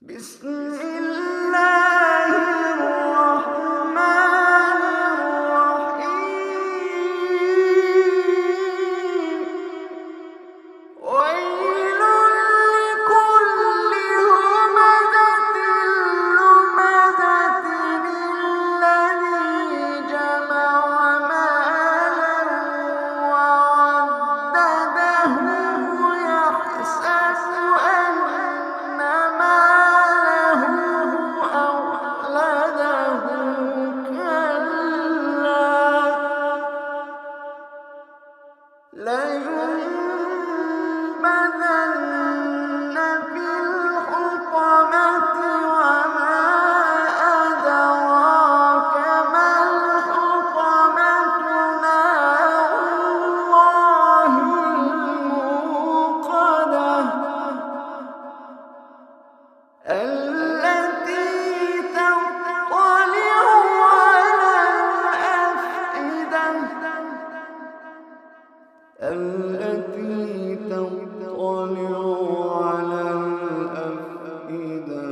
بسم الله الرحمن الرحيم. ويل لكل همزة لمزة الذي جمع مالا وعدده يحسب أن ماله أخلده كلا لينبذن في الحطمة وما أدراك ما الحطمة نار الله الموقدة التي تطلع على الأفئدة